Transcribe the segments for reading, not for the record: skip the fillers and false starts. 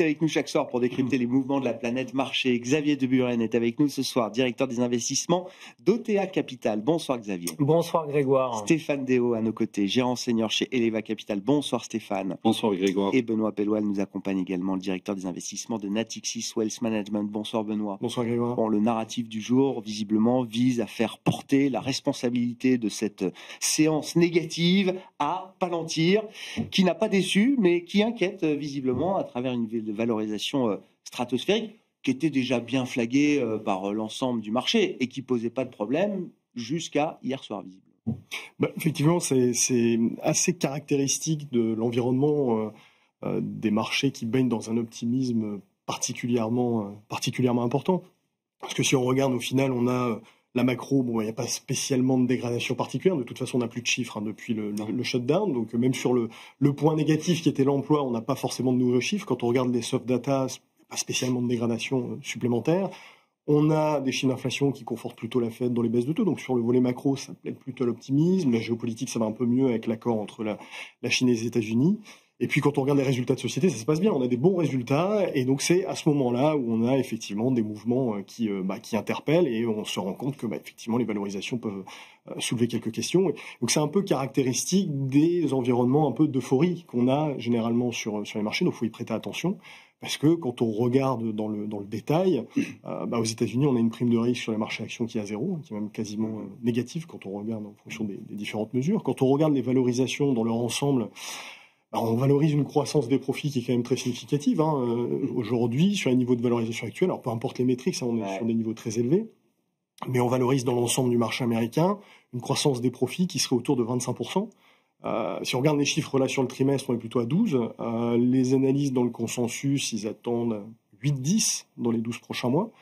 est avec nous chaque soir pour décrypter les mouvements de la planète marché. Xavier de Buren est avec nous ce soir, directeur des investissements d'OTA Capital. Bonsoir Xavier. Bonsoir Grégoire. Stéphane Déo à nos côtés, gérant senior chez Eleva Capital. Bonsoir Stéphane. Bonsoir Grégoire. Et Benoît Pelloual nous accompagne également, le directeur des investissements de Natixis Wealth Management. Bonsoir Benoît. Bonsoir Grégoire. Bon, le narratif du jour, visiblement, vise à faire porter la responsabilité de cette séance négative à Palantir, qui n'a pas déçu, mais qui inquiète visiblement à travers une valorisation stratosphérique qui était déjà bien flaguée par l'ensemble du marché et qui ne posait pas de problème jusqu'à hier soir visiblement. Effectivement, c'est assez caractéristique de l'environnement des marchés qui baignent dans un optimisme particulièrement important. Parce que si on regarde au final, on a la macro, il n'y a pas spécialement de dégradation particulière. De toute façon, on n'a plus de chiffres depuis le shutdown. Donc même sur le point négatif qui était l'emploi, on n'a pas forcément de nouveaux chiffres. Quand on regarde les soft data, pas spécialement de dégradation supplémentaire. On a des chiffres d'inflation qui confortent plutôt la Fed dans les baisses de taux. Donc sur le volet macro, ça plaide plutôt à l'optimisme. La géopolitique, ça va un peu mieux avec l'accord entre la Chine et les États-Unis. Et puis quand on regarde les résultats de société, ça se passe bien. On a des bons résultats. Et donc c'est à ce moment-là où on a effectivement des mouvements qui interpellent. Et on se rend compte que effectivement les valorisations peuvent soulever quelques questions. Donc c'est un peu caractéristique des environnements un peu d'euphorie qu'on a généralement sur les marchés. Donc il faut y prêter attention. Parce que quand on regarde dans le détail, aux États-Unis, on a une prime de risque sur les marchés actions qui est à zéro, qui est même quasiment négative quand on regarde en fonction des différentes mesures. Quand on regarde les valorisations dans leur ensemble, on valorise une croissance des profits qui est quand même très significative. Aujourd'hui, sur les niveaux de valorisation actuels, alors peu importe les métriques, on est sur des niveaux très élevés, mais on valorise dans l'ensemble du marché américain une croissance des profits qui serait autour de 25%. Si on regarde les chiffres là sur le trimestre, on est plutôt à 12. Les analystes dans le consensus, ils attendent 8-10 dans les 12 prochains mois.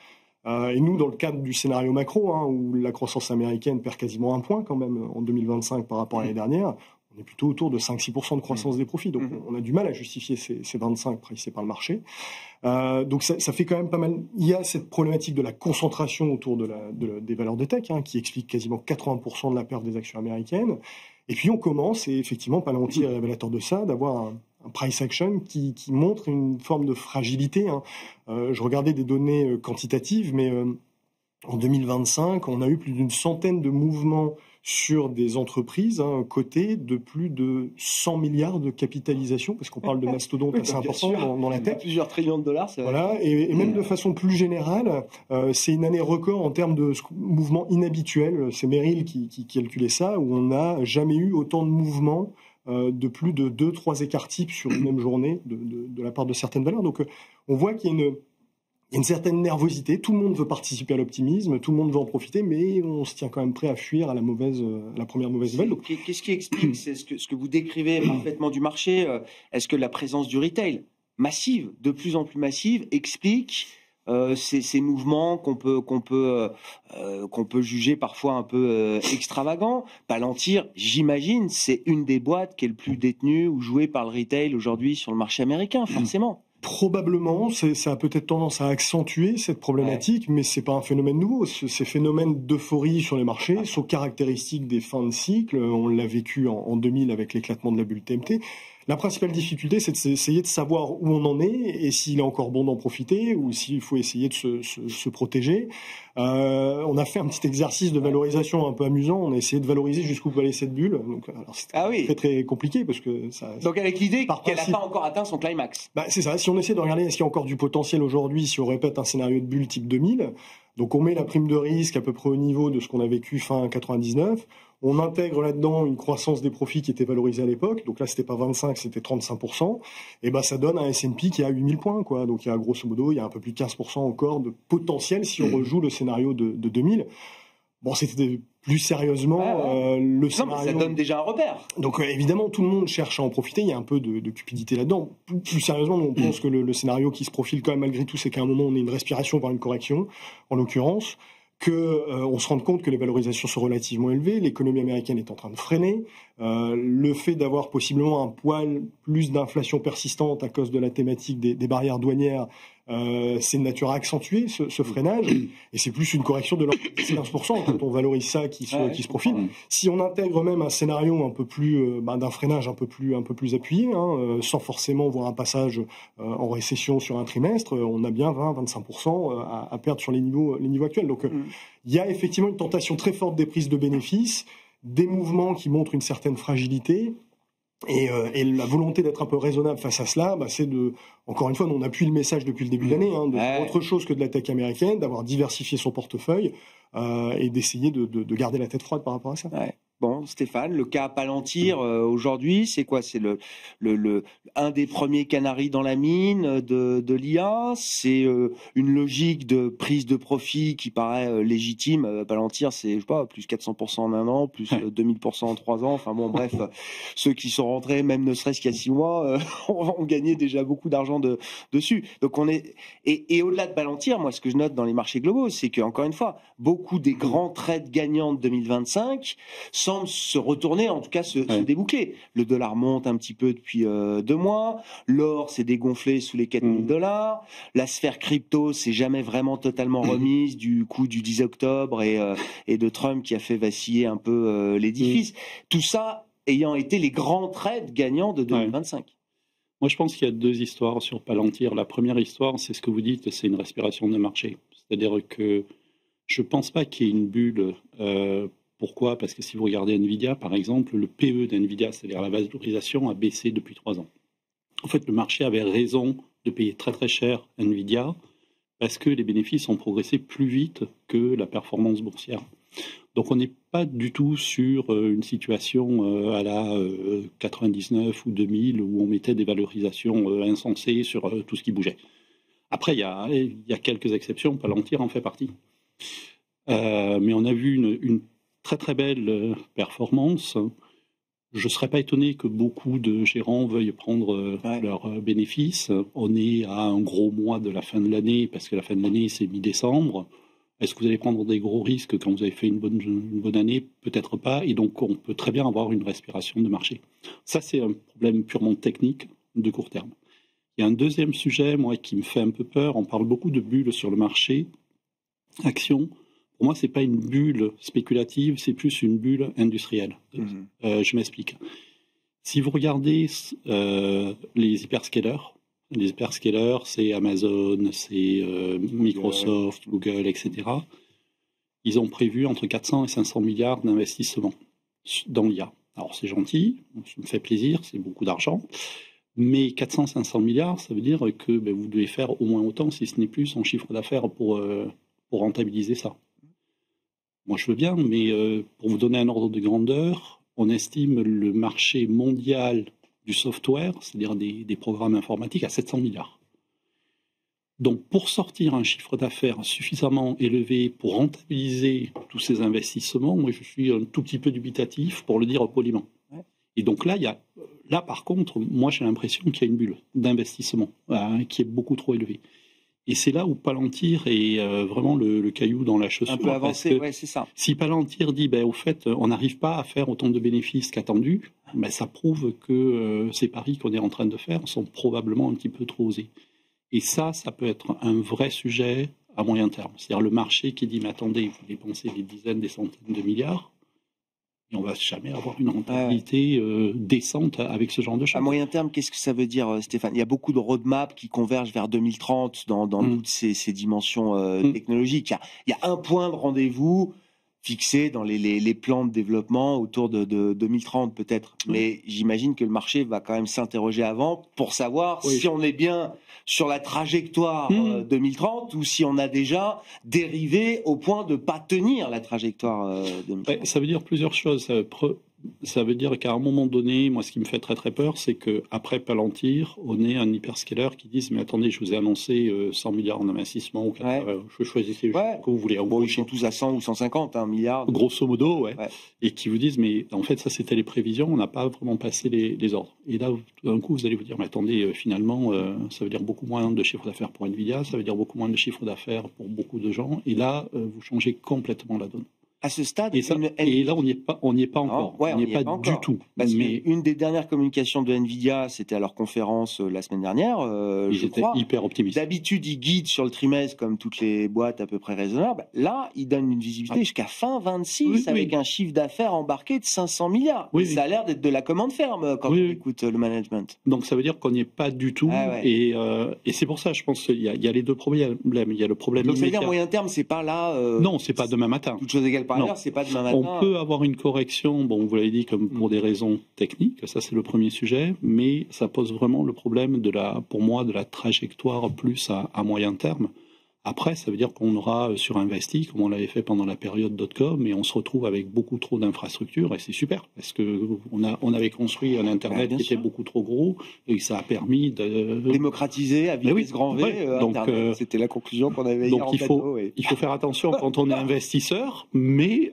Et nous, dans le cadre du scénario macro, où la croissance américaine perd quasiment 1 point quand même en 2025 par rapport à l'année dernière, on est plutôt autour de 5-6% de croissance des profits. Donc on a du mal à justifier ces 25 pricés par le marché. Donc ça fait quand même pas mal. Il y a cette problématique de la concentration autour des valeurs de tech, qui explique quasiment 80% de la perte des actions américaines. Et puis on commence, et effectivement Palantir est révélateur de ça, d'avoir un price action qui montre une forme de fragilité. Je regardais des données quantitatives, mais en 2025, on a eu plus d'une centaine de mouvements sur des entreprises cotées de plus de 100 milliards de capitalisation, parce qu'on parle de mastodontes assez importants dans la tech. Plusieurs trillions de dollars, c'est vrai. Voilà, et même de façon plus générale, c'est une année record en termes de mouvements inhabituels. C'est Merrill qui calculait ça, où on n'a jamais eu autant de mouvements de plus de 2-3 écarts types sur une même journée de la part de certaines valeurs. Donc on voit qu'il y a une certaine nervosité, tout le monde veut participer à l'optimisme, tout le monde veut en profiter, mais on se tient quand même prêt à fuir à la première mauvaise nouvelle. Donc, qu'est-ce qui explique ce que vous décrivez parfaitement du marché? Est-ce que la présence du retail massive, de plus en plus massive, explique ces mouvements qu'on peut juger parfois un peu extravagants? Palantir, j'imagine, c'est une des boîtes qui est le plus détenue ou jouée par le retail aujourd'hui sur le marché américain, forcément. Probablement, ça a peut-être tendance à accentuer cette problématique, mais c'est pas un phénomène nouveau. Ces phénomènes d'euphorie sur les marchés sont caractéristiques des fins de cycle. On l'a vécu en 2000 avec l'éclatement de la bulle TMT. La principale difficulté, c'est d'essayer de savoir où on en est et s'il est encore bon d'en profiter ou s'il faut essayer de se protéger. On a fait un petit exercice de valorisation un peu amusant. On a essayé de valoriser jusqu'où peut aller cette bulle. Donc, alors c'est très très compliqué parce que ça. Donc avec l'idée qu'elle n'a pas encore atteint son climax. C'est ça. Si on essaie de regarder est-ce qu'il y a encore du potentiel aujourd'hui, si on répète un scénario de bulle type 2000, donc on met la prime de risque à peu près au niveau de ce qu'on a vécu fin 99. On intègre là-dedans une croissance des profits qui était valorisée à l'époque. Donc là, c'était pas 25, c'était 35%. Et ça donne un S&P qui est à 8000 points, quoi. Donc il y a grosso modo, il y a un peu plus de 15% encore de potentiel si on rejoue le scénario de 2000. Bon, c'était plus sérieusement le scénario. Ça donne déjà un repère. Donc évidemment, tout le monde cherche à en profiter. Il y a un peu de cupidité là-dedans. Plus sérieusement, on pense que le scénario qui se profile quand même malgré tout, c'est qu'à un moment, on ait une respiration par une correction, en l'occurrence. On se rende compte que les valorisations sont relativement élevées, l'économie américaine est en train de freiner, le fait d'avoir possiblement un poil plus d'inflation persistante à cause de la thématique des barrières douanières c'est de nature à accentuer ce freinage, et c'est plus une correction de l'ordre de 15% quand on valorise ça qui se profile. Si on intègre même un scénario un peu plus d'un freinage un peu plus appuyé, sans forcément voir un passage en récession sur un trimestre, on a bien 20-25% à perdre sur les niveaux actuels. Donc il y a effectivement une tentation très forte des prises de bénéfices, des mouvements qui montrent une certaine fragilité. Et la volonté d'être un peu raisonnable face à cela, c'est encore une fois, on appuie le message depuis le début de l'année, de faire autre chose que de la tech américaine, d'avoir diversifié son portefeuille et d'essayer de garder la tête froide par rapport à ça. Ouais. Bon, Stéphane, le cas Palantir aujourd'hui, c'est quoi? C'est un des premiers canaris dans la mine de l'IA. C'est une logique de prise de profit qui paraît légitime. Palantir, c'est, je sais pas, plus 400% en un an, plus 2000% en 3 ans. Enfin bon, bref, ceux qui sont rentrés, même ne serait-ce qu'il y a 6 mois, ont gagné déjà beaucoup d'argent dessus. Donc on est et au-delà de Palantir, moi, ce que je note dans les marchés globaux, c'est que encore une fois, beaucoup des grands trades gagnants de 2025 semblent se retourner, en tout cas se déboucler. Le dollar monte un petit peu depuis 2 mois, l'or s'est dégonflé sous les $4 000, la sphère crypto s'est jamais vraiment totalement remise du coup du 10 octobre et de Trump qui a fait vaciller un peu l'édifice. Tout ça ayant été les grands trades gagnants de 2025. Moi, je pense qu'il y a 2 histoires sur Palantir. La première histoire, c'est ce que vous dites, c'est une respiration de marché. C'est-à-dire que je ne pense pas qu'il y ait une bulle. Pourquoi? Parce que si vous regardez Nvidia, par exemple, le PE d'Nvidia, c'est-à-dire la valorisation, a baissé depuis 3 ans. En fait, le marché avait raison de payer très très cher Nvidia parce que les bénéfices ont progressé plus vite que la performance boursière. Donc on n'est pas du tout sur une situation à la 99 ou 2000 où on mettait des valorisations insensées sur tout ce qui bougeait. Après, il y a quelques exceptions, Palantir en fait partie. Mais on a vu une très très belle performance. Je ne serais pas étonné que beaucoup de gérants veuillent prendre leurs bénéfices. On est à un gros mois de la fin de l'année, parce que la fin de l'année, c'est mi-décembre. Est-ce que vous allez prendre des gros risques quand vous avez fait une bonne année? Peut-être pas. Et donc, on peut très bien avoir une respiration de marché. Ça, c'est un problème purement technique de court terme. Il y a un deuxième sujet, moi, qui me fait un peu peur. On parle beaucoup de bulles sur le marché. Action. Pour moi, ce n'est pas une bulle spéculative, c'est plus une bulle industrielle. Je m'explique. Si vous regardez les hyperscalers, c'est Amazon, c'est Microsoft, Google, etc. Ils ont prévu entre 400 et 500 milliards d'investissements dans l'IA. Alors c'est gentil, ça me fait plaisir, c'est beaucoup d'argent. Mais 400-500 milliards, ça veut dire que vous devez faire au moins autant, si ce n'est plus, en chiffre d'affaires pour rentabiliser ça. Moi, je veux bien, mais pour vous donner un ordre de grandeur, on estime le marché mondial du software, c'est-à-dire des programmes informatiques, à 700 milliards. Donc, pour sortir un chiffre d'affaires suffisamment élevé pour rentabiliser tous ces investissements, moi, je suis un tout petit peu dubitatif, pour le dire poliment. Et donc là, par contre, moi, j'ai l'impression qu'il y a une bulle d'investissement qui est beaucoup trop élevée. Et c'est là où Palantir est vraiment le caillou dans la chaussure. Un peu avancé, c'est ça. Si Palantir dit, au fait, on n'arrive pas à faire autant de bénéfices qu'attendu, ça prouve que ces paris qu'on est en train de faire sont probablement un petit peu trop osés. Et ça peut être un vrai sujet à moyen terme. C'est-à-dire le marché qui dit, mais attendez, vous dépensez des dizaines, des centaines de milliards, et on ne va jamais avoir une rentabilité décente avec ce genre de choses. À moyen terme, qu'est-ce que ça veut dire, Stéphane? Il y a beaucoup de roadmaps qui convergent vers 2030 dans toutes ces dimensions technologiques. Il y a un point de rendez-vous fixé dans les plans de développement autour de 2030 peut-être. Mais j'imagine que le marché va quand même s'interroger avant pour savoir si on est bien sur la trajectoire 2030 ou si on a déjà dérivé au point de ne pas tenir la trajectoire 2030. Ça veut dire plusieurs choses. Ça veut dire qu'à un moment donné, moi, ce qui me fait très très peur, c'est qu'après Palantir, on est un hyperscaler qui dise, mais attendez, je vous ai annoncé 100 milliards en investissement, je choisissez le chiffre que vous voulez. Ils sont tous à 100 ou 150 milliards. Grosso modo, et qui vous disent, mais en fait, ça c'était les prévisions, on n'a pas vraiment passé les ordres. Et là, d'un coup, vous allez vous dire, mais attendez, finalement, ça veut dire beaucoup moins de chiffre d'affaires pour Nvidia, ça veut dire beaucoup moins de chiffre d'affaires pour beaucoup de gens, et là, vous changez complètement la donne. à ce stade. Et là, on n'y est pas encore. Ouais, on n'y est pas du tout. Parce qu'une des dernières communications de Nvidia, c'était à leur conférence la semaine dernière. Ils étaient hyper optimistes. D'habitude, ils guident sur le trimestre comme toutes les boîtes à peu près raisonnables. Là, ils donnent une visibilité jusqu'à fin 26 avec un chiffre d'affaires embarqué de 500 milliards. Ça a l'air d'être de la commande ferme quand on écoute le management. Donc ça veut dire qu'on n'y est pas du tout. Et c'est pour ça, je pense qu'il y a les deux problèmes. Il y a le problème donc ça veut immédiat. dire moyen terme, c'est pas là. Non, c'est pas demain matin. Toute chose égale par ailleurs, c'est pas demain matin. On peut avoir une correction, bon, vous l'avez dit, comme pour des raisons techniques, ça c'est le premier sujet, mais ça pose vraiment le problème pour moi, de la trajectoire plus à moyen terme. Après, ça veut dire qu'on aura surinvesti, comme on l'avait fait pendant la période .com, et on se retrouve avec beaucoup trop d'infrastructures, et c'est super, parce qu'on avait construit un Internet qui était beaucoup trop gros, et ça a permis de démocratiser à vitesse grand V. Donc, c'était la conclusion qu'on avait hier en plateau. Il faut faire attention quand on est investisseur, mais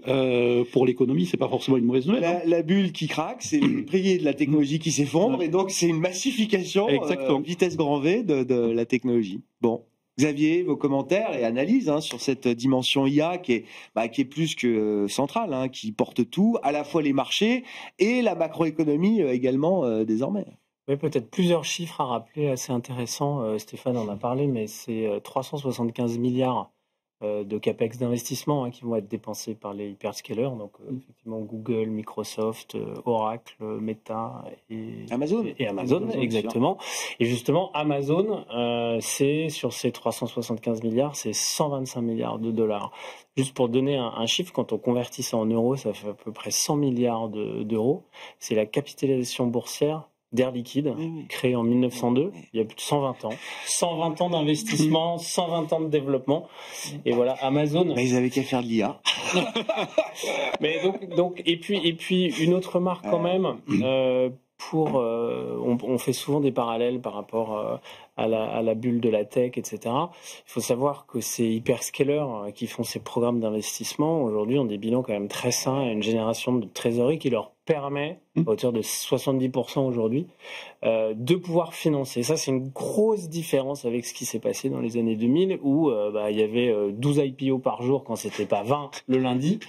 pour l'économie, c'est pas forcément une mauvaise nouvelle. La bulle qui craque, c'est le prix de la technologie qui s'effondre, et donc c'est une massification vitesse grand V de la technologie. Bon. Xavier, vos commentaires et analyses sur cette dimension IA qui est plus que centrale, qui porte tout, à la fois les marchés et la macroéconomie également désormais. Oui, peut-être plusieurs chiffres à rappeler assez intéressants. Stéphane en a parlé, mais c'est 375 milliards de capex d'investissement qui vont être dépensés par les hyperscalers, donc effectivement Google, Microsoft, Oracle, Meta et Amazon. Et Amazon, exactement. Et justement, Amazon, c'est sur ces 375 milliards, c'est 125 milliards de dollars. Juste pour donner un chiffre, quand on convertit ça en euros, ça fait à peu près 100 milliards d'euros. C'est la capitalisation boursière d'Air Liquide, créé en 1902, il y a plus de 120 ans. 120 ans d'investissement, 120 ans de développement. Et voilà, Amazon... ils avaient qu'à faire de l'IA. Mais donc, et puis une autre remarque quand même, on fait souvent des parallèles par rapport à la bulle de la tech, etc. Il faut savoir que ces hyperscalers qui font ces programmes d'investissement, aujourd'hui, ont des bilans quand même très sains et une génération de trésorerie qui leur permet, à hauteur de 70% aujourd'hui, de pouvoir financer. Ça, c'est une grosse différence avec ce qui s'est passé dans les années 2000 où il y avait 12 IPO par jour quand c'était pas 20 le lundi.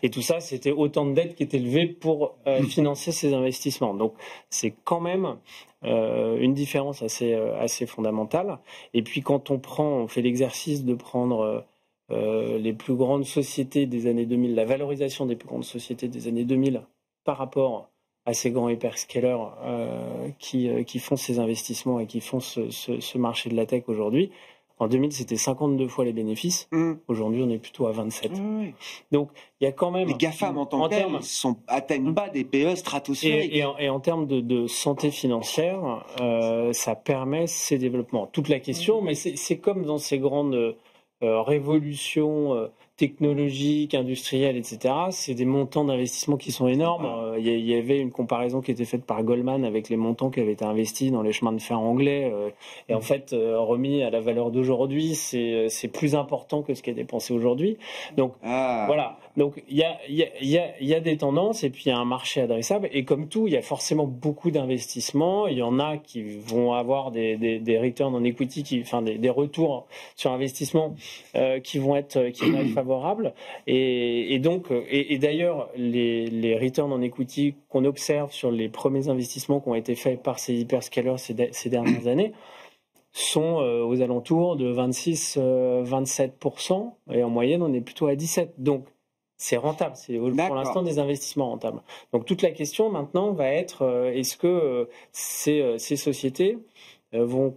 Et tout ça, c'était autant de dettes qui étaient levées pour financer ces investissements. Donc, c'est quand même une différence assez fondamentale. Et puis, quand on fait l'exercice de prendre les plus grandes sociétés des années 2000, la valorisation des plus grandes sociétés des années 2000 par rapport à ces grands hyperscalers qui font ces investissements et qui font ce marché de la tech aujourd'hui. En 2000, c'était 52 fois les bénéfices. Aujourd'hui, on est plutôt à 27. Donc, il y a quand même... Les GAFAM en tant que tels atteignent pas des PE stratosphériques. Et en termes de santé financière, ça permet ces développements. Toute la question, mais c'est comme dans ces grandes révolutions technologiques, industrielles, etc. C'est des montants d'investissement qui sont énormes. Il y avait une comparaison qui était faite par Goldman avec les montants qui avaient été investis dans les chemins de fer anglais. Et en fait, remis à la valeur d'aujourd'hui, c'est plus important que ce qui est dépensé aujourd'hui. Donc, voilà. Donc, il y a des tendances et puis il y a un marché adressable. Et comme tout, il y a forcément beaucoup d'investissements. Il y en a qui vont avoir des returns on equity, des retours sur investissement qui vont être favorables. Et donc, et d'ailleurs, les returns on equity qu'on observe sur les premiers investissements qui ont été faits par ces hyperscalers ces dernières années sont aux alentours de 26-27%. Et en moyenne, on est plutôt à 17%. Donc, c'est rentable. C'est pour l'instant des investissements rentables. Donc, toute la question maintenant va être est-ce que ces sociétés vont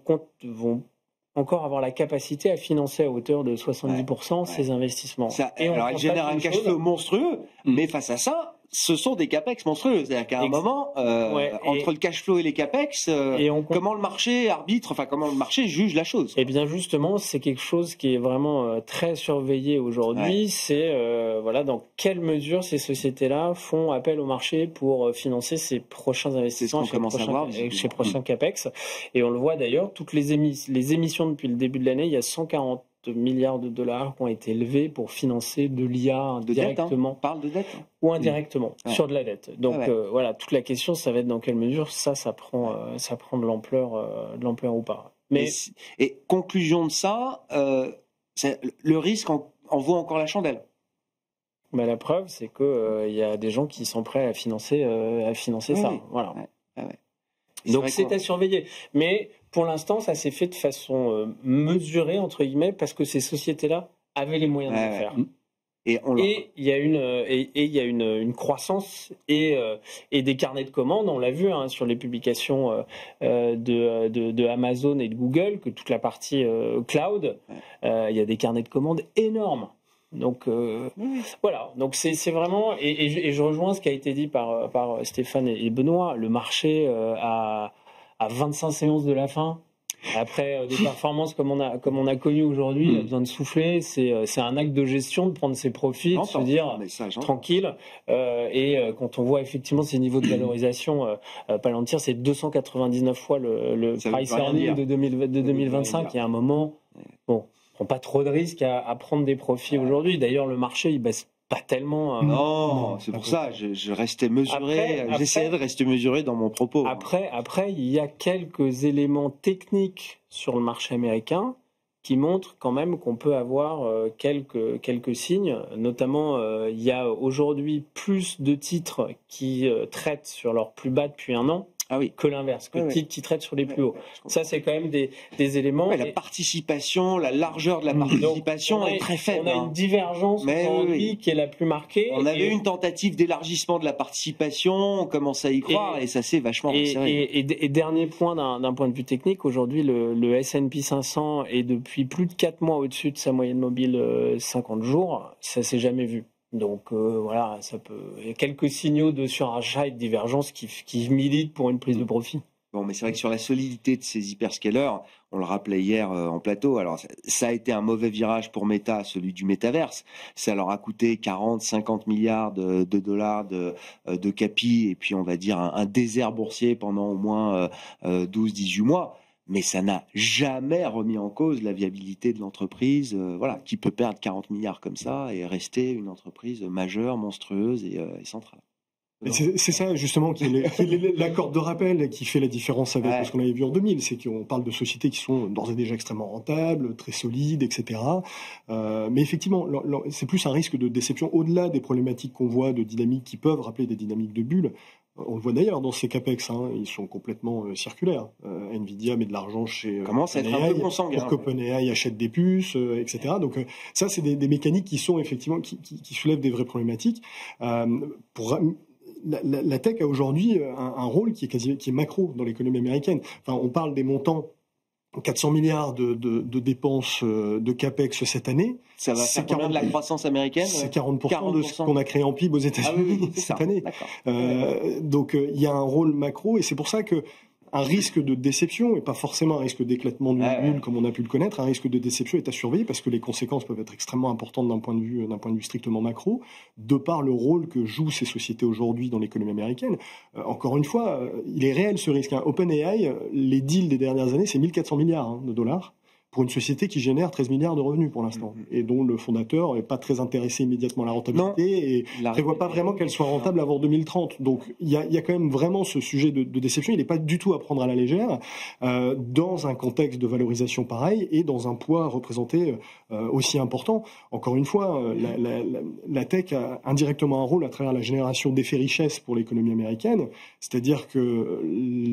encore avoir la capacité à financer à hauteur de 70% ces investissements. Alors, elles génèrent un cash flow monstrueux, mais face à ça, ce sont des capex monstrueux. C'est-à-dire qu'à un moment, entre le cash flow et les capex, comment le marché arbitre, comment le marché juge la chose? Eh bien, justement, c'est quelque chose qui est vraiment très surveillé aujourd'hui. C'est dans quelle mesure ces sociétés-là font appel au marché pour financer ces prochains investissements, ces prochains capex. Et on le voit d'ailleurs, toutes les émissions depuis le début de l'année, il y a 140 milliards de dollars qui ont été levés pour financer de l'IA directement. On parle de dette. Ou indirectement, sur de la dette. Donc toute la question, ça va être dans quelle mesure ça prend de l'ampleur ou pas. Et conclusion de ça, le risque en vaut encore la chandelle. Bah, la preuve, c'est que y a des gens qui sont prêts à financer ça. Oui. Voilà. Ouais. Donc c'est à surveiller. Mais pour l'instant, ça s'est fait de façon mesurée entre guillemets parce que ces sociétés-là avaient les moyens de le faire. Et il y a une croissance et des carnets de commandes. On l'a vu sur les publications de Amazon et de Google, que toute la partie cloud, il y a des carnets de commandes énormes. Donc voilà. Donc c'est vraiment et je rejoins ce qui a été dit par Stéphane et Benoît. Le marché à 25 séances de la fin. Après des performances comme on a connu aujourd'hui, il a besoin de souffler. C'est un acte de gestion de prendre ses profits, de se dire tranquille. Et quand on voit effectivement ces niveaux de valorisation, Palantir, c'est 299 fois le price earning de 2025. Il y a un moment, bon, on prend pas trop de risques à prendre des profits aujourd'hui. D'ailleurs, le marché, il baisse pas tellement. Non, c'est pour ça, je restais mesuré. J'essayais de rester mesuré dans mon propos. Après, il y a quelques éléments techniques sur le marché américain qui montrent quand même qu'on peut avoir quelques signes. Notamment, il y a aujourd'hui plus de titres qui traitent sur leur plus bas depuis un an. Que l'inverse, que titres qui traitent sur les plus hauts. Ça, c'est quand même des éléments. La participation, la largeur de la participation est très faible. On a une divergence aujourd'hui qui est la plus marquée. On avait une tentative d'élargissement de la participation, on commence à y croire et ça s'est vachement resserré. Et dernier point d'un point de vue technique, aujourd'hui le S&P 500 est depuis plus de 4 mois au-dessus de sa moyenne mobile 50 jours. Ça s'est jamais vu. Donc voilà, il y a quelques signaux de surachat et de divergence qui militent pour une prise de profit. Bon, mais c'est vrai que sur la solidité de ces hyperscalers, on le rappelait hier en plateau, alors ça a été un mauvais virage pour Meta, celui du métaverse. Ça leur a coûté 40-50 milliards de dollars de capi et puis on va dire un désert boursier pendant au moins 12-18 mois. Mais ça n'a jamais remis en cause la viabilité de l'entreprise, qui peut perdre 40 milliards comme ça et rester une entreprise majeure, monstrueuse et centrale. C'est ça justement qui est l'accord de rappel qui fait la différence avec ce qu'on avait vu en 2000, c'est qu'on parle de sociétés qui sont d'ores et déjà extrêmement rentables, très solides, etc. Mais effectivement, c'est plus un risque de déception au-delà des problématiques qu'on voit de dynamiques qui peuvent rappeler des dynamiques de bulles. On le voit d'ailleurs dans ces capex, ils sont complètement circulaires. Nvidia met de l'argent chez commence à être un peu consanguin pour qu'OpenAI achète des puces, etc. Donc ça, c'est des mécaniques qui sont effectivement qui soulèvent des vraies problématiques. La tech a aujourd'hui un rôle qui est macro dans l'économie américaine. Enfin, on parle des montants 400 milliards de dépenses de capex cette année. Ça va faire combien de la croissance américaine? C'est 40% de ce qu'on a créé en PIB aux États-Unis cette année. Donc il y a un rôle macro et c'est pour ça que un risque de déception, et pas forcément un risque d'éclatement d'une bulle comme on a pu le connaître, un risque de déception est à surveiller parce que les conséquences peuvent être extrêmement importantes d'un point de vue strictement macro, de par le rôle que jouent ces sociétés aujourd'hui dans l'économie américaine. Encore une fois, il est réel ce risque. OpenAI, les deals des dernières années, c'est 1400 milliards de dollars pour une société qui génère 13 milliards de revenus pour l'instant, et dont le fondateur n'est pas très intéressé immédiatement à la rentabilité et ne prévoit pas vraiment qu'elle soit rentable avant 2030. Donc il y a quand même vraiment ce sujet de déception, il n'est pas du tout à prendre à la légère, dans un contexte de valorisation pareil et dans un poids représenté aussi important. Encore une fois, la tech a indirectement un rôle à travers la génération d'effets richesses pour l'économie américaine, c'est-à-dire que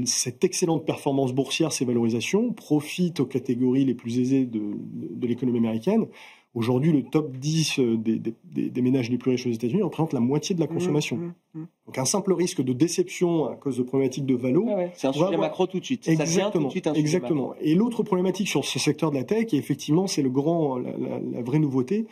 cette excellente performance boursière, ces valorisations, profitent aux catégories les plus aisés de l'économie américaine. Aujourd'hui, le top 10 des ménages les plus riches aux États-Unis représente la moitié de la consommation. Donc un simple risque de déception à cause de problématiques de valo. C'est un sujet macro tout de suite. Exactement. Et l'autre problématique sur ce secteur de la tech, et effectivement, c'est la vraie nouveauté,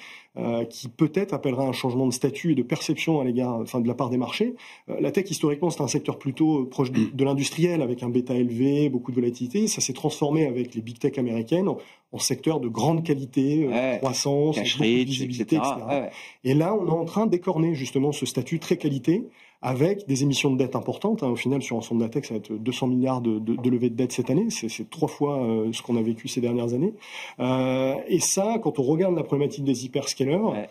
qui peut-être appellera un changement de statut et de perception à l'égard, de la part des marchés. La tech, historiquement, c'est un secteur plutôt proche de l'industriel, avec un bêta élevé, beaucoup de volatilité. Ça s'est transformé avec les big tech américaines en secteur de grande qualité, croissance, cash rich, visibilité, etc. Et là, on est en train d'écorner justement ce statut très qualité, avec des émissions de dette importantes. Au final, sur l'ensemble de la tech, ça va être 200 milliards de levée de dette cette année. C'est 3 fois ce qu'on a vécu ces dernières années. Et ça, quand on regarde la problématique des hyperscalers,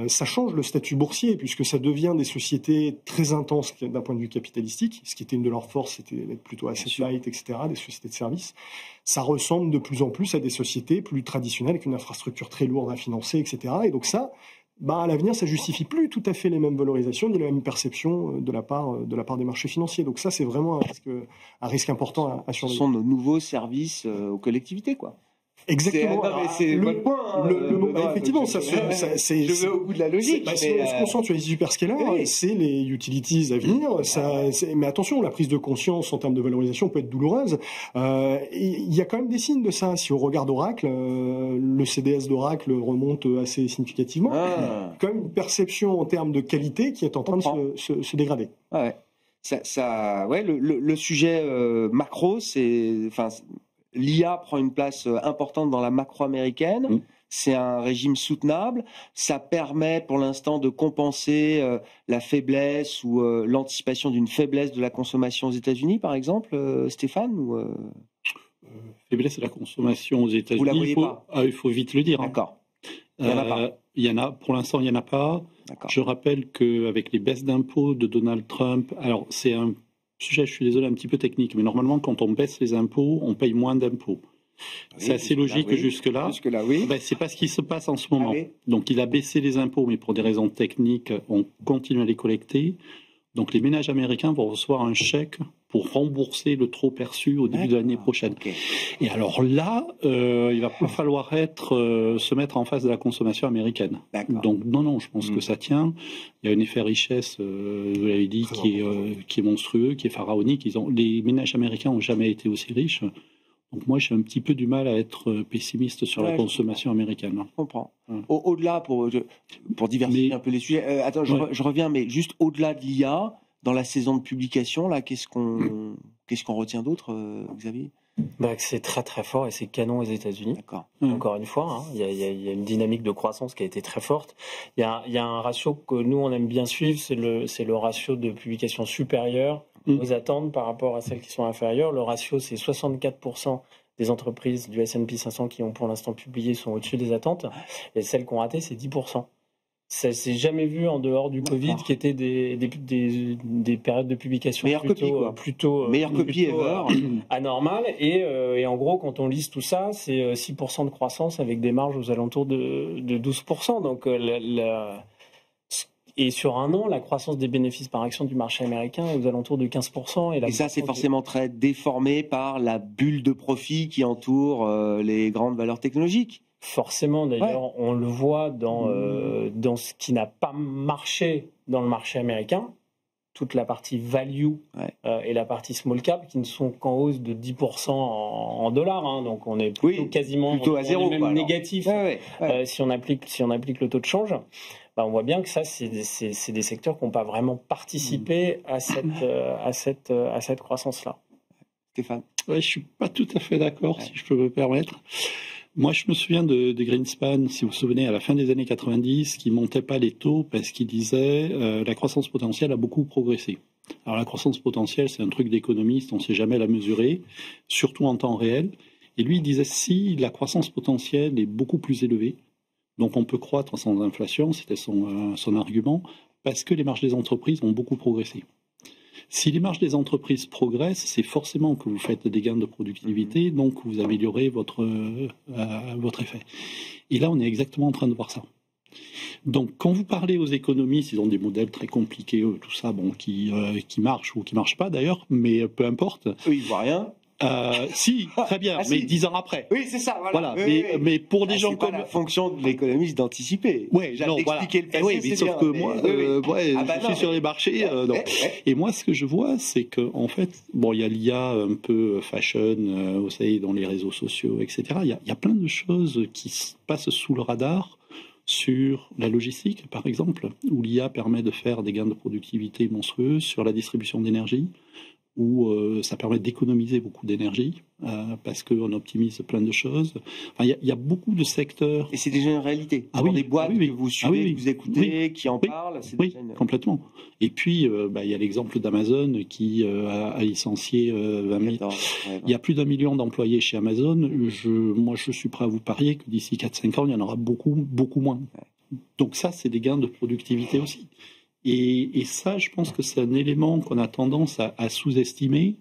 ça change le statut boursier, puisque ça devient des sociétés très intenses d'un point de vue capitalistique. Ce qui était une de leurs forces, c'était d'être plutôt asset light, etc., des sociétés de services. Ça ressemble de plus en plus à des sociétés plus traditionnelles, avec une infrastructure très lourde à financer, etc. Et donc ça, à l'avenir, ça justifie plus tout à fait les mêmes valorisations, ni la même perception de la part des marchés financiers. Donc ça, c'est vraiment un risque important à surveiller. Ce sont nos nouveaux services aux collectivités, quoi. Exactement. C'est votre point. Effectivement, je vais au bout de la logique. Si on se concentre sur les hyperscalers, c'est les utilities à venir. Mais attention, la prise de conscience en termes de valorisation peut être douloureuse. Il y a quand même des signes de ça. Si on regarde Oracle, le CDS d'Oracle remonte assez significativement. Quand même une perception en termes de qualité qui est en train de se dégrader. Ouais. Le sujet macro, l'IA prend une place importante dans la macro américaine. C'est un régime soutenable. Ça permet pour l'instant de compenser la faiblesse ou l'anticipation d'une faiblesse de la consommation aux États-Unis, par exemple, Stéphane Faiblesse de la consommation aux États-Unis. Vous la voyez pas ? Il faut vite le dire. D'accord. Il n'y en a pas. Pour l'instant, il n'y en a pas. D'accord. Je rappelle qu'avec les baisses d'impôts de Donald Trump, alors c'est un sujet, je suis désolé, un petit peu technique, mais normalement, quand on baisse les impôts, on paye moins d'impôts. C'est assez logique jusque-là. Jusque-là, oui. C'est pas ce qui se passe en ce moment. Oui. Donc, il a baissé les impôts, mais pour des raisons techniques, on continue à les collecter. Donc, les ménages américains vont recevoir un chèque pour rembourser le trop perçu au début de l'année prochaine. Okay. Et alors là, il va pas falloir se mettre en face de la consommation américaine. D'accord. Donc non, je pense que ça tient. Il y a un effet richesse, vous l'avez dit, qui est monstrueux, qui est pharaonique. Les ménages américains n'ont jamais été aussi riches. Donc moi, j'ai un petit peu du mal à être pessimiste sur la consommation américaine. Je comprends. Au-delà, pour diversifier un peu les sujets, je reviens, mais juste au-delà de l'IA, dans la saison de publication, là, qu'est-ce qu'on retient d'autre, Xavier ? C'est très très fort et c'est canon aux États-Unis. D'accord. Encore une fois, il y a une dynamique de croissance qui a été très forte. Il y a un ratio que nous on aime bien suivre, c'est le ratio de publication supérieure aux attentes par rapport à celles qui sont inférieures. Le ratio, c'est 64% des entreprises du S&P 500 qui ont pour l'instant publié sont au-dessus des attentes, et celles qui ont raté, c'est 10%. Ça s'est jamais vu en dehors du Covid, qui étaient des périodes de publication plutôt anormales. Et en gros, quand on lise tout ça, c'est 6% de croissance avec des marges aux alentours de 12%. Donc, et sur un an, la croissance des bénéfices par action du marché américain est aux alentours de 15%. Et ça, c'est forcément très déformé par la bulle de profit qui entoure les grandes valeurs technologiques. Forcément, d'ailleurs, on le voit dans ce qui n'a pas marché dans le marché américain, toute la partie value et la partie small cap qui ne sont qu'en hausse de 10% en dollars. Donc on est plutôt à zéro, même négatif si on applique le taux de change. On voit bien que ça, c'est des secteurs qui n'ont pas vraiment participé à cette croissance-là. Stéphane ? Je ne suis pas tout à fait d'accord, si je peux me permettre. Moi, je me souviens de Greenspan, si vous vous souvenez, à la fin des années 90, qui montait pas les taux parce qu'il disait la croissance potentielle a beaucoup progressé. Alors la croissance potentielle, c'est un truc d'économiste, on ne sait jamais la mesurer, surtout en temps réel. Et lui, il disait si la croissance potentielle est beaucoup plus élevée, donc on peut croître sans inflation, c'était son argument, parce que les marges des entreprises ont beaucoup progressé. Si les marges des entreprises progressent, c'est forcément que vous faites des gains de productivité, donc vous améliorez votre effet. Et là, on est exactement en train de voir ça. Donc, quand vous parlez aux économistes, ils ont des modèles très compliqués, tout ça, qui marchent ou qui marchent pas d'ailleurs, mais peu importe. Eux, ils voient rien. Si, très bien, mais 10 ans après. Oui, c'est ça, voilà. Mais pour des gens comme... C'est pas la fonction de l'économiste d'anticiper. Expliquer le passé, mais sauf que moi, je suis sur les marchés. Et moi, ce que je vois, c'est que en fait, il y a l'IA un peu fashion, vous savez, dans les réseaux sociaux, etc. Il y a plein de choses qui passent sous le radar sur la logistique, par exemple, où l'IA permet de faire des gains de productivité monstrueux, sur la distribution d'énergie, où ça permet d'économiser beaucoup d'énergie parce qu'on optimise plein de choses. Enfin, il y a beaucoup de secteurs. Et c'est déjà une réalité. Des boîtes que vous suivez, que vous écoutez, qui en parlent. Complètement. Et puis, il y a l'exemple d'Amazon qui a licencié 20 000. Il y a plus d'1 million d'employés chez Amazon. Moi, je suis prêt à vous parier que d'ici 4-5 ans, il y en aura beaucoup, beaucoup moins. Donc ça, c'est des gains de productivité aussi. Et ça, je pense que c'est un élément qu'on a tendance à sous-estimer.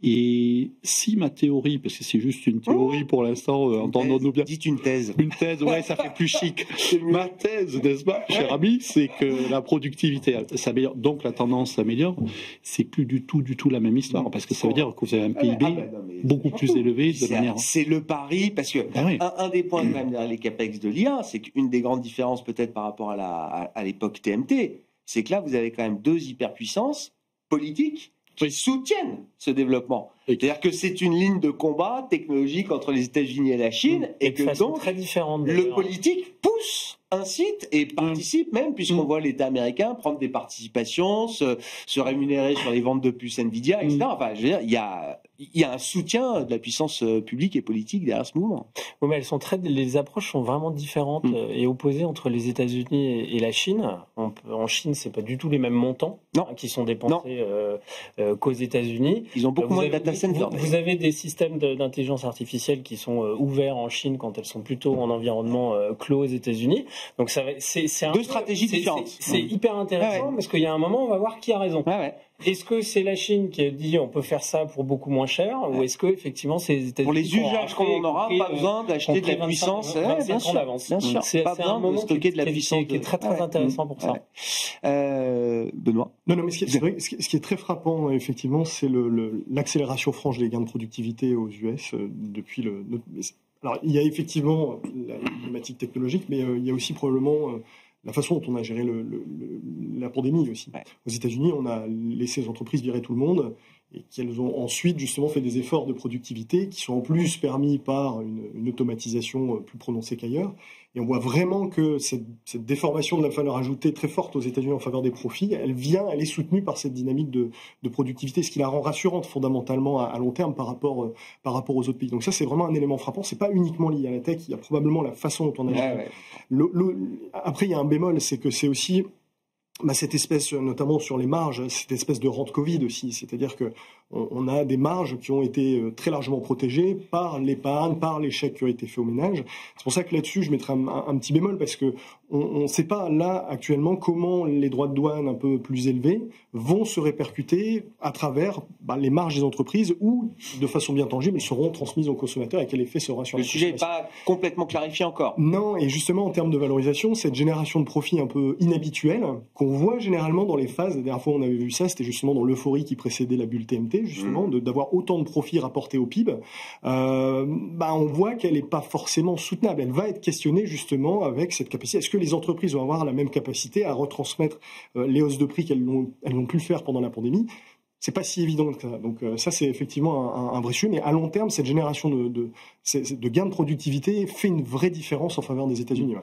Et si ma théorie, parce que c'est juste une théorie pour l'instant, entendons-nous bien. Dites une thèse. Une thèse, ouais, ça fait plus chic. Ma thèse, n'est-ce pas, cher ami, c'est que la productivité s'améliore, donc la tendance s'améliore. C'est plus du tout la même histoire, parce que ça veut dire que vous avez un PIB beaucoup plus élevé de manière. C'est le pari, parce que un des points quand même derrière les capex de l'IA, c'est qu'une des grandes différences peut-être par rapport à l'époque TMT, c'est que là vous avez quand même deux hyperpuissances politiques qui soutiennent ce développement. C'est-à-dire que c'est une ligne de combat technologique entre les États-Unis et la Chine, et que donc très différente, le politique pousse, incite et participe même, puisqu'on voit l'État américain prendre des participations, se rémunérer sur les ventes de puces Nvidia, etc. Enfin, je veux dire, il y a un soutien de la puissance publique et politique derrière ce mouvement. Oui, mais les approches sont vraiment différentes et opposées entre les États-Unis et la Chine. En Chine, c'est pas du tout les mêmes montants qui sont dépensés qu'aux États-Unis. Ils ont beaucoup moins de data centers. Vous avez des systèmes d'intelligence artificielle qui sont ouverts en Chine quand elles sont plutôt en environnement clos aux États-Unis. Donc c'est deux stratégies différentes. C'est hyper intéressant parce qu'il y a un moment, on va voir qui a raison. Est-ce que c'est la Chine qui a dit on peut faire ça pour beaucoup moins cher, ou est-ce que effectivement c'est les États-Unis pour les usages qu'on en aura, pas besoin d'acheter de la puissance, bien sûr. C'est pas besoin de stocker de la puissance qui est très intéressant pour ça. Benoît. Non, mais ce qui est très frappant effectivement, c'est l'accélération franche des gains de productivité aux US depuis le. Alors il y a effectivement la thématique technologique, mais il y a aussi probablement la façon dont on a géré la pandémie aussi. Aux États-Unis, on a laissé les entreprises virer tout le monde et qu'elles ont ensuite justement fait des efforts de productivité qui sont en plus permis par une automatisation plus prononcée qu'ailleurs. Et on voit vraiment que cette déformation de la valeur ajoutée très forte aux États-Unis en faveur des profits, elle est soutenue par cette dynamique de productivité, ce qui la rend rassurante fondamentalement à long terme par rapport aux autres pays. Donc ça, c'est vraiment un élément frappant. C'est pas uniquement lié à la tech, il y a probablement la façon dont on a. Après, il y a un bémol, c'est que c'est aussi cette espèce, notamment sur les marges, cette espèce de rente Covid aussi. C'est-à-dire que on a des marges qui ont été très largement protégées par l'épargne, par les chèques qui ont été faits aux ménages. C'est pour ça que là-dessus, je mettrais un petit bémol, parce que on ne sait pas là actuellement comment les droits de douane un peu plus élevés vont se répercuter à travers les marges des entreprises, ou de façon bien tangible, seront transmises aux consommateurs, et quel effet ça aura sur le la sujet n'est pas complètement clarifié encore. Non, et justement en termes de valorisation, cette génération de profits un peu inhabituelle qu'on voit généralement dans les phases. La dernière fois on avait vu ça, c'était justement dans l'euphorie qui précédait la bulle TMT, justement, d'avoir autant de profits rapportés au PIB. On voit qu'elle n'est pas forcément soutenable. Elle va être questionnée justement avec cette capacité. Est-ce que les entreprises vont avoir la même capacité à retransmettre les hausses de prix qu'elles n'ont pu le faire pendant la pandémie? C'est pas si évident que ça. Donc ça, c'est effectivement un vrai sujet. Mais à long terme, cette génération de gains de productivité fait une vraie différence en faveur des États-Unis.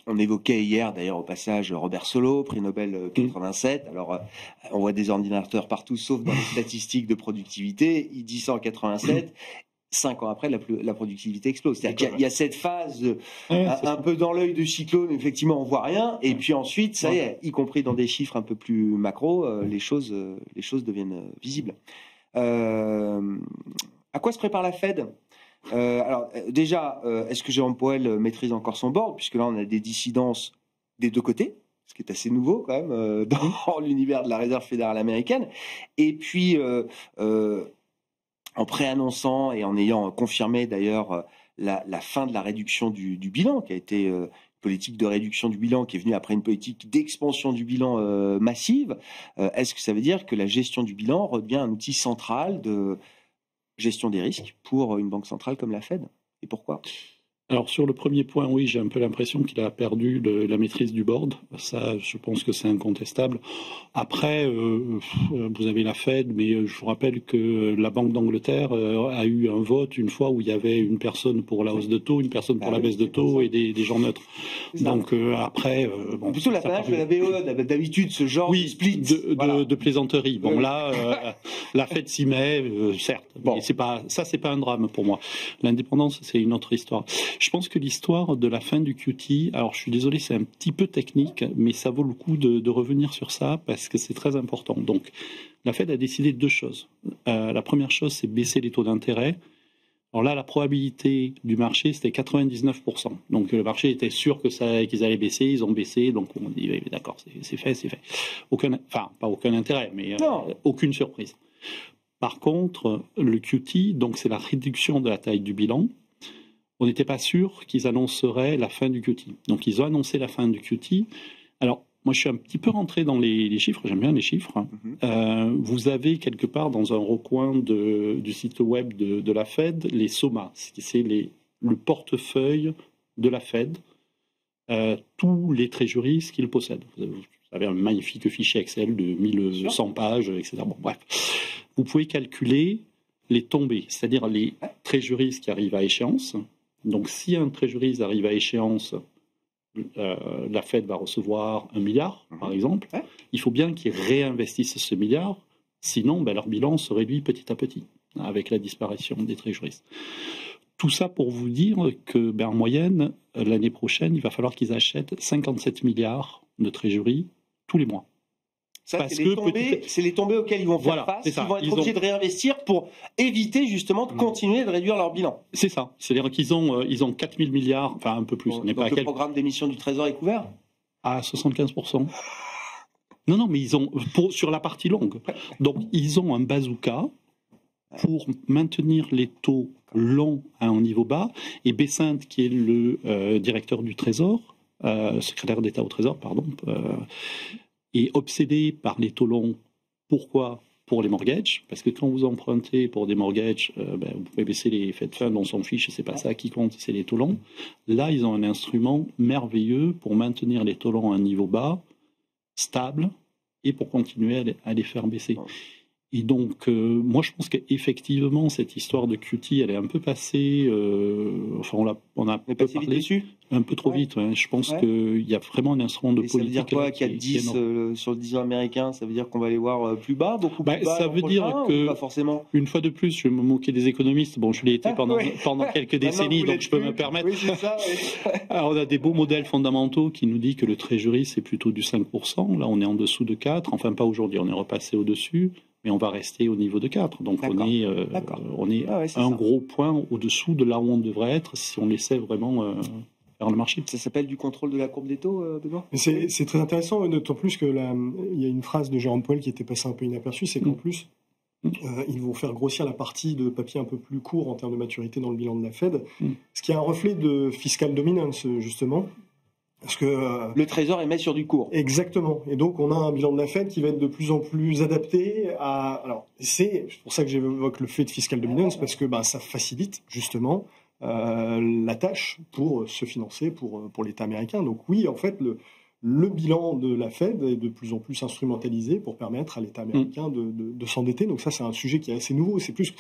On évoquait hier, d'ailleurs, au passage, Robert Solow, prix Nobel 87. Alors, on voit des ordinateurs partout, sauf dans les statistiques de productivité. Il dit ça en 87. 5 ans après, la productivité explose. C'est-à-dire qu'il y a cette phase un peu dans l'œil de cyclone, effectivement, on voit rien. Et puis ensuite, ça y est, y compris dans des chiffres un peu plus macro, les choses deviennent visibles. À quoi se prépare la Fed ? Alors déjà, est-ce que Jérôme Powell maîtrise encore son board, puisque là on a des dissidences des deux côtés, ce qui est assez nouveau quand même dans l'univers de la Réserve fédérale américaine. Et puis en préannonçant et en ayant confirmé d'ailleurs la fin de la réduction du bilan, qui a été une politique de réduction du bilan qui est venue après une politique d'expansion du bilan massive, est-ce que ça veut dire que la gestion du bilan redevient un outil central de gestion des risques pour une banque centrale comme la Fed? Et pourquoi? Alors sur le premier point, oui, j'ai un peu l'impression qu'il a perdu la maîtrise du board. Ça, je pense que c'est incontestable. Après, vous avez la Fed, mais je vous rappelle que la Banque d'Angleterre a eu un vote une fois où il y avait une personne pour la hausse de taux, une personne pour la baisse de taux et des gens neutres. Donc après... plutôt l'apanage de la BOE, d'habitude, ce genre de split. De plaisanterie. Bon, là, la Fed s'y met, certes. Bon. Mais c'est pas un drame pour moi. L'indépendance, c'est une autre histoire. Je pense que l'histoire de la fin du QT, alors je suis désolé, c'est un petit peu technique, mais ça vaut le coup de revenir sur ça parce que c'est très important. Donc, la Fed a décidé deux choses. La première chose, c'est baisser les taux d'intérêt. Alors là, la probabilité du marché, c'était 99%. Donc, le marché était sûr qu'ils allaient baisser, ils ont baissé, donc on dit, oui, d'accord, c'est fait. Pas aucun intérêt, mais aucune surprise. Par contre, le QT, donc c'est la réduction de la taille du bilan, on n'était pas sûr qu'ils annonceraient la fin du QT. Donc ils ont annoncé la fin du QT. Alors, moi je suis un petit peu rentré dans les chiffres, j'aime bien les chiffres. Vous avez quelque part dans un recoin du site web de la Fed les SOMA, c'est le portefeuille de la Fed, tous les treasuries qu'ils possèdent. Vous avez un magnifique fichier Excel de 1100 pages, etc. Bon, bref. Vous pouvez calculer les tombées, c'est-à-dire les treasuries qui arrivent à échéance. Donc, si un treasuries arrive à échéance, la Fed va recevoir 1 milliard, par exemple. Il faut bien qu'ils réinvestissent ce milliard, sinon leur bilan se réduit petit à petit avec la disparition des treasuries. Tout ça pour vous dire que, en moyenne, l'année prochaine, il va falloir qu'ils achètent 57 milliards de treasuries tous les mois. Ça, c'est les tombées auxquelles ils vont faire face. Ils vont être obligés de réinvestir pour éviter justement de continuer de réduire leur bilan. C'est ça. C'est-à-dire qu'ils ont 4 000 milliards, enfin un peu plus. Donc le programme d'émission du Trésor est couvert à 75%. Non, mais ils ont sur la partie longue. Donc ils ont un bazooka pour maintenir les taux longs à un niveau bas. Et Bessent, qui est le directeur du Trésor, secrétaire d'État au Trésor, pardon, est obsédé par les taux longs. Pourquoi ? Pour les mortgages, parce que quand vous empruntez pour des mortgages, vous pouvez baisser les Fed Funds, on s'en fiche, c'est pas ça qui compte, c'est les taux longs. Là, ils ont un instrument merveilleux pour maintenir les taux longs à un niveau bas, stable, et pour continuer à les faire baisser. Et donc, moi, je pense qu'effectivement, cette histoire de QT, elle est un peu passée. On a un peu parlé dessus un peu trop vite. Ouais. Je pense qu'il y a vraiment un instrument de politique. Ça veut dire quoi qu'il y a 10 sur le 10 ans américain? Ça veut dire qu'on va aller voir plus bas, beaucoup plus bas? Ça veut dire que, pas forcément. Une fois de plus, je vais me moquer des économistes. Bon, je l'ai été pendant quelques décennies, donc je peux me permettre. Oui, c'est ça. Oui. Alors, on a des beaux modèles fondamentaux qui nous disent que le Treasury, c'est plutôt du 5%. Là, on est en dessous de 4%. Enfin, pas aujourd'hui, on est repassé au-dessus. Mais on va rester au niveau de 4. Donc on est un gros point au-dessut de là où on devrait être si on laissait vraiment faire le marché. Ça s'appelle du contrôle de la courbe des taux, Benoît ? C'est très intéressant, d'autant plus que il y a une phrase de Jérôme Powell qui était passée un peu inaperçue, c'est qu'en plus, ils vont faire grossir la partie de papier un peu plus court en termes de maturité dans le bilan de la Fed, ce qui est un reflet de fiscal dominance, justement. Parce que le Trésor émet sur du court. Exactement. Et donc, on a un bilan de la Fed qui va être de plus en plus adapté à... Alors, c'est pour ça que j'évoque le fait de fiscal dominance, parce que ça facilite, justement, la tâche pour se financer pour l'État américain. Donc oui, en fait, le bilan de la Fed est de plus en plus instrumentalisé pour permettre à l'État américain de s'endetter. Donc ça, c'est un sujet qui est assez nouveau. C'est plus...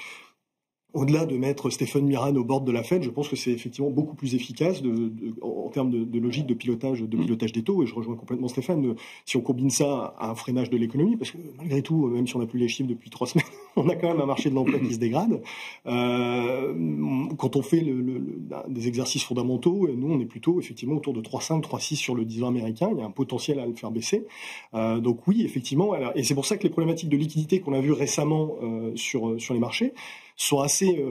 Au-delà de mettre Stephen Miran au board de la Fed, je pense que c'est effectivement beaucoup plus efficace en termes de logique de pilotage des taux. Et je rejoins complètement Stéphane. Si on combine ça à un freinage de l'économie, parce que malgré tout, même si on n'a plus les chiffres depuis 3 semaines, on a quand même un marché de l'emploi qui se dégrade. Quand on fait des exercices fondamentaux, nous, on est plutôt effectivement autour de 3,5, 3,6 sur le 10 ans américain. Il y a un potentiel à le faire baisser. Donc oui, effectivement. Et c'est pour ça que les problématiques de liquidité qu'on a vues récemment sur les marchés sont assez,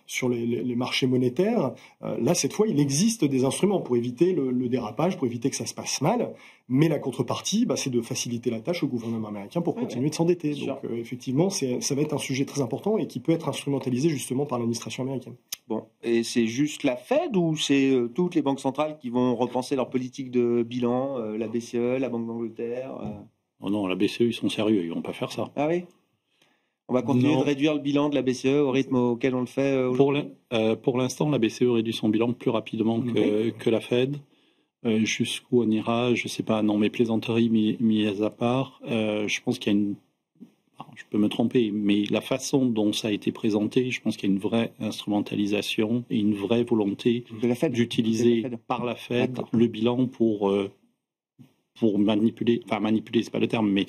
sur les marchés monétaires, là, cette fois, il existe des instruments pour éviter le dérapage, pour éviter que ça se passe mal, mais la contrepartie, c'est de faciliter la tâche au gouvernement américain pour continuer de s'endetter. Donc, effectivement, ça va être un sujet très important et qui peut être instrumentalisé justement par l'administration américaine. Bon, et c'est juste la Fed ou c'est toutes les banques centrales qui vont repenser leur politique de bilan, la BCE, la Banque d'Angleterre Oh non, la BCE, ils sont sérieux, ils vont pas faire ça. Ah oui ? On va continuer de réduire le bilan de la BCE au rythme auquel on le fait aujourd'hui. Pour l'instant, la BCE réduit son bilan plus rapidement que la Fed. Jusqu'où on ira, je ne sais pas. Non, mes plaisanteries mises à part, je pense qu'il y a une... Je peux me tromper, mais la façon dont ça a été présenté, je pense qu'il y a une vraie instrumentalisation et une vraie volonté d'utiliser par la Fed le bilan pour manipuler, enfin manipuler, c'est pas le terme, mais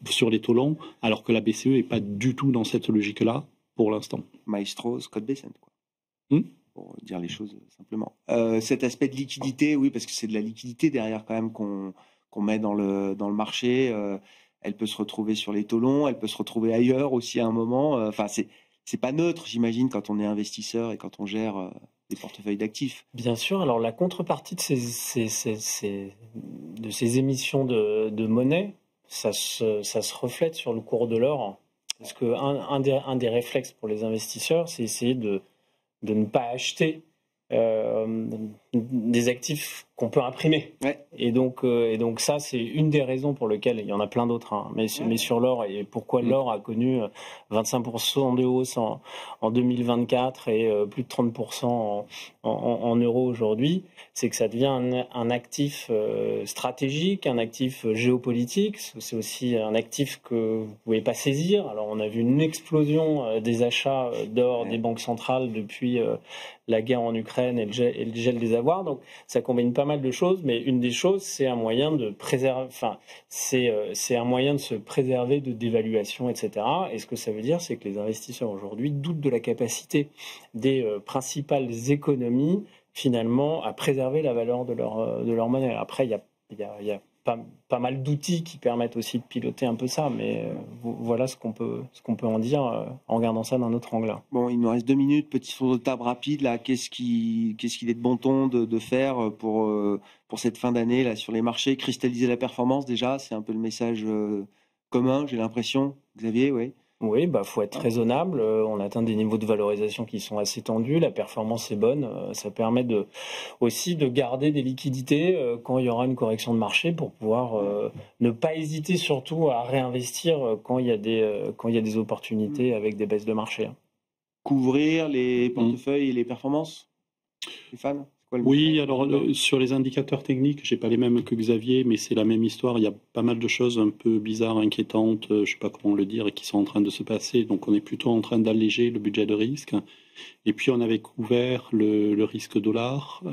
sur les taux longs, alors que la BCE n'est pas du tout dans cette logique-là pour l'instant. Maestro, Scott Bessent, quoi. Pour dire les choses simplement. Cet aspect de liquidité, oui, parce que c'est de la liquidité derrière quand même qu'on met dans le marché. Elle peut se retrouver sur les taux longs, elle peut se retrouver ailleurs aussi à un moment. Enfin, c'est pas neutre, j'imagine, quand on est investisseur et quand on gère des portefeuilles d'actifs. Bien sûr. Alors la contrepartie de ces émissions de monnaie, ça se reflète sur le cours de l'or. Parce que un des réflexes pour les investisseurs, c'est essayer de ne pas acheter des actifs qu'on peut imprimer. Ouais. Et donc ça, c'est une des raisons pour lesquelles, il y en a plein d'autres, hein, mais sur l'or, et pourquoi l'or a connu 25% de hausse en 2024 et plus de 30% en euros aujourd'hui, c'est que ça devient un actif stratégique, un actif géopolitique, c'est aussi un actif que vous ne pouvez pas saisir. Alors on a vu une explosion des achats d'or des banques centrales depuis la guerre en Ukraine et le gel des avoirs, donc ça combine pas mal de choses, mais une des choses, c'est un moyen de préserver, c'est un moyen de se préserver de dévaluation, etc. Et ce que ça veut dire, c'est que les investisseurs aujourd'hui doutent de la capacité des principales économies, finalement, à préserver la valeur de leur monnaie. Après, il y a pas mal d'outils qui permettent aussi de piloter un peu ça, mais voilà ce qu'on peut en dire en regardant ça d'un autre angle. Bon, il nous reste 2 minutes, petit tour de table rapide là. Qu'est-ce qu'il est de bon ton de faire pour cette fin d'année là sur les marchés, cristalliser la performance déjà, c'est un peu le message commun, j'ai l'impression. Xavier, oui. Oui, faut être raisonnable. On atteint des niveaux de valorisation qui sont assez tendus. La performance est bonne. Ça permet aussi de garder des liquidités quand il y aura une correction de marché pour pouvoir ne pas hésiter surtout à réinvestir quand il y a des opportunités avec des baisses de marché. Couvrir les portefeuilles et les performances, Stéphane? Oui, alors sur les indicateurs techniques, j'ai pas les mêmes que Xavier, mais c'est la même histoire. Il y a pas mal de choses un peu bizarres, inquiétantes, je sais pas comment le dire, et qui sont en train de se passer. Donc on est plutôt en train d'alléger le budget de risque. Et puis on avait couvert le risque dollar, on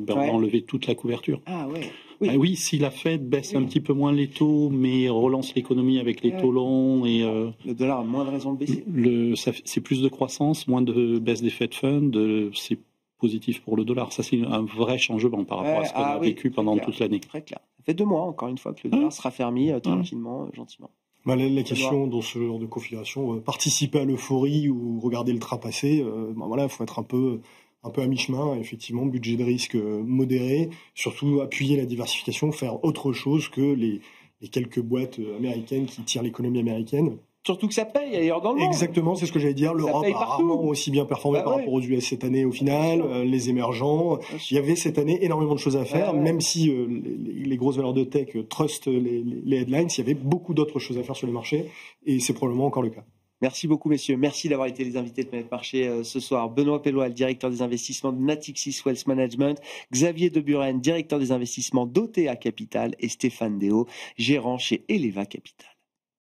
a enlevé toute la couverture. Ah ouais. Oui. Oui, si la Fed baisse un petit peu moins les taux, mais relance l'économie avec les taux longs et le dollar a moins de raisons de baisser. C'est plus de croissance, moins de baisse des Fed Funds, c'est positif pour le dollar. Ça, c'est un vrai changement par rapport à ce qu'on a vécu pendant toute l'année. Très clair. Ça fait 2 mois, encore une fois, que le dollar sera fermé tranquillement, gentiment. La question dans ce genre de configuration, participer à l'euphorie ou regarder le train passer, il faut être un peu à mi-chemin, effectivement, budget de risque modéré, surtout appuyer la diversification, faire autre chose que les quelques boîtes américaines qui tirent l'économie américaine. Surtout que ça paye ailleurs dans le monde. Exactement, c'est ce que j'allais dire. L'Europe a rarement aussi bien performé par rapport aux US cette année au final. Les émergents. Il y avait cette année énormément de choses à faire, même si les grosses valeurs de tech trustent les headlines, il y avait beaucoup d'autres choses à faire sur les marchés et c'est probablement encore le cas. Merci beaucoup, messieurs. Merci d'avoir été les invités de Planète Marché ce soir. Benoît Pellois, le directeur des investissements de Natixis Wealth Management, Xavier Deburen, directeur des investissements d'OTA Capital et Stéphane Déo, gérant chez Eleva Capital.